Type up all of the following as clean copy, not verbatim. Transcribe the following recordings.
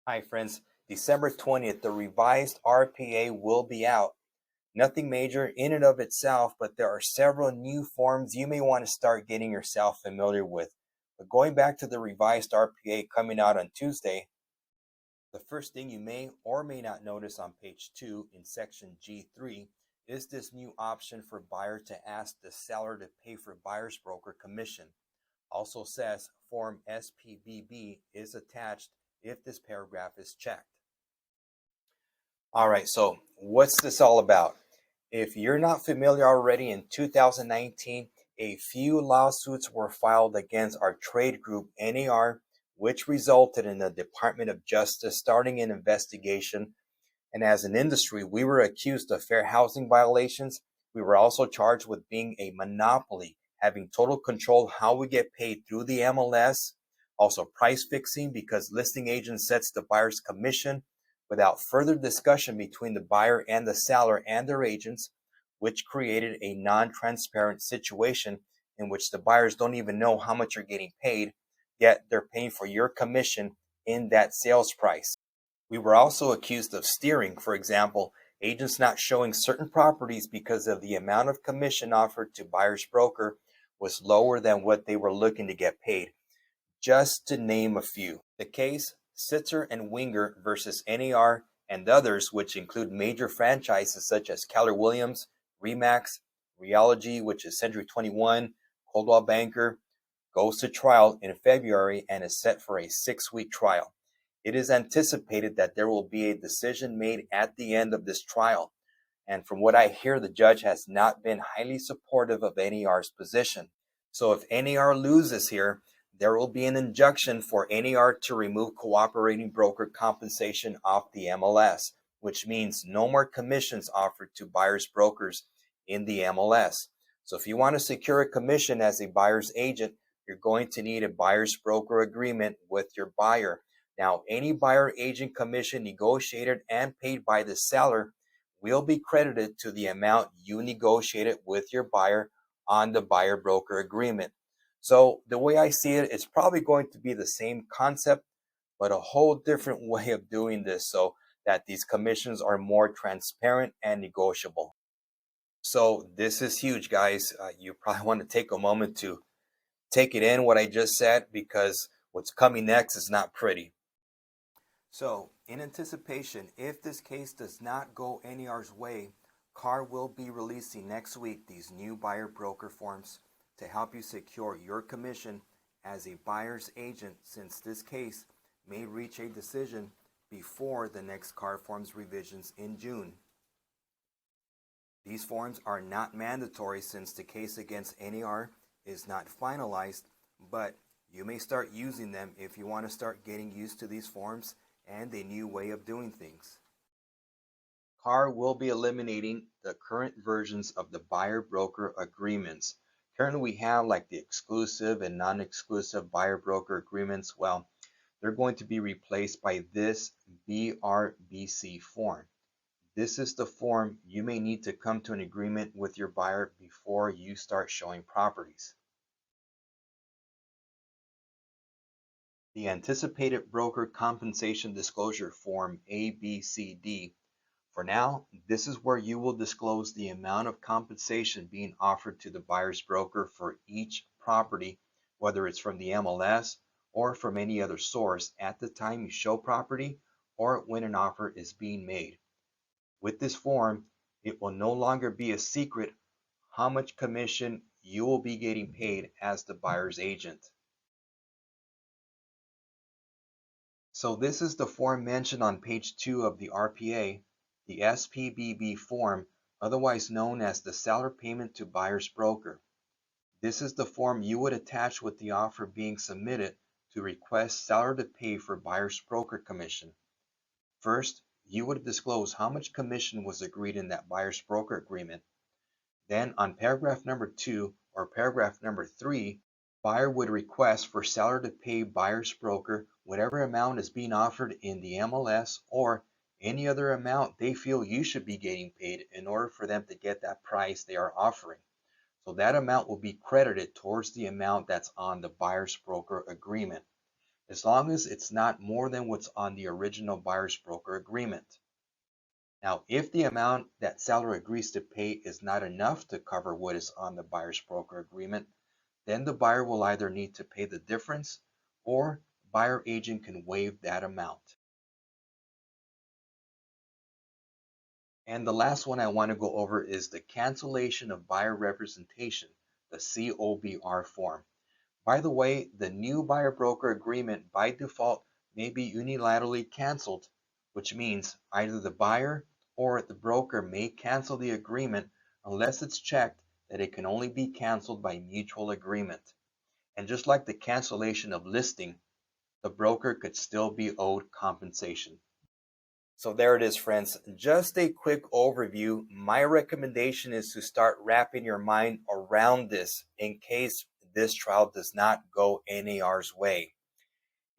Hi, friends. December 20th, the revised RPA will be out. Nothing major in and of itself, but there are several new forms you may want to start getting yourself familiar with. But going back to the revised RPA coming out on Tuesday, the first thing you may or may not notice on page 2 in section G3 is this new option for buyer to ask the seller to pay for buyer's broker commission. Also says Form SPBB is attached if this paragraph is checked. All right, so what's this all about? If you're not familiar already, in 2019, a few lawsuits were filed against our trade group, NAR, which resulted in the Department of Justice starting an investigation. And as an industry, we were accused of fair housing violations. We were also charged with being a monopoly, having total control how we get paid through the MLS, also price fixing because listing agent sets the buyer's commission without further discussion between the buyer and the seller and their agents, which created a non-transparent situation in which the buyers don't even know how much you're getting paid, yet they're paying for your commission in that sales price. We were also accused of steering, for example, agents not showing certain properties because of the amount of commission offered to buyer's broker was lower than what they were looking to get paid, just to name a few. The case Sitzer and Winger versus NAR and others, which include major franchises such as Keller Williams, Remax, Realogy, which is Century 21, Coldwell Banker, goes to trial in February and is set for a 6-week trial. It is anticipated that there will be a decision made at the end of this trial. And from what I hear, the judge has not been highly supportive of NAR's position. So if NAR loses here, there will be an injunction for NAR to remove cooperating broker compensation off the MLS, which means no more commissions offered to buyer's brokers in the MLS. So if you want to secure a commission as a buyer's agent, you're going to need a buyer's broker agreement with your buyer. Now, any buyer agent commission negotiated and paid by the seller will be credited to the amount you negotiated with your buyer on the buyer broker agreement. So the way I see it, it's probably going to be the same concept, but a whole different way of doing this so that these commissions are more transparent and negotiable. So this is huge, guys. You probably want to take a moment to take it in what I just said, because what's coming next is not pretty. So, in anticipation, if this case does not go NAR's way, CAR will be releasing next week these new buyer broker forms to help you secure your commission as a buyer's agent, since this case may reach a decision before the next CAR forms revisions in June. These forms are not mandatory since the case against NAR is not finalized, but you may start using them if you want to start getting used to these forms and a new way of doing things. CAR will be eliminating the current versions of the buyer-broker agreements. Currently we have like the exclusive and non-exclusive buyer-broker agreements. Well, they're going to be replaced by this BRBC form. This is the form you may need to come to an agreement with your buyer before you start showing properties. The Anticipated Broker Compensation Disclosure Form ABCD. For now, this is where you will disclose the amount of compensation being offered to the buyer's broker for each property, whether it's from the MLS or from any other source at the time you show property or when an offer is being made. With this form, it will no longer be a secret how much commission you will be getting paid as the buyer's agent. So this is the form mentioned on page 2 of the RPA, the SPBB form, otherwise known as the seller payment to buyer's broker. This is the form you would attach with the offer being submitted to request seller to pay for buyer's broker commission. First, you would disclose how much commission was agreed in that buyer's broker agreement. Then on paragraph number 2 or paragraph number 3, buyer would request for seller to pay buyer's broker whatever amount is being offered in the MLS or any other amount they feel you should be getting paid in order for them to get that price they are offering. So that amount will be credited towards the amount that's on the buyer's broker agreement. as long as it's not more than what's on the original buyer's broker agreement. Now, if the amount that seller agrees to pay is not enough to cover what is on the buyer's broker agreement, then the buyer will either need to pay the difference or buyer agent can waive that amount. And the last one I want to go over is the cancellation of buyer representation, the COBR form. By the way, the new buyer broker agreement by default may be unilaterally canceled, which means either the buyer or the broker may cancel the agreement unless it's checked that it can only be canceled by mutual agreement. And just like the cancellation of listing, the broker could still be owed compensation. So there it is, friends. Just a quick overview. My recommendation is to start wrapping your mind around this in case this trial does not go NAR's way.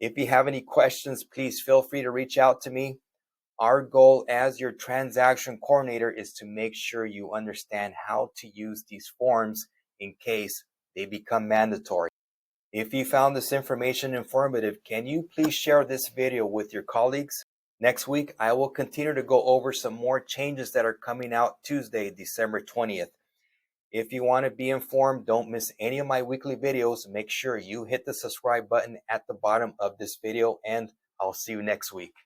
If you have any questions, please feel free to reach out to me. Our goal as your transaction coordinator is to make sure you understand how to use these forms in case they become mandatory. If you found this information informative, can you please share this video with your colleagues? Next week, I will continue to go over some more changes that are coming out Tuesday, December 20th. If you want to be informed, don't miss any of my weekly videos. Make sure you hit the subscribe button at the bottom of this video, and I'll see you next week.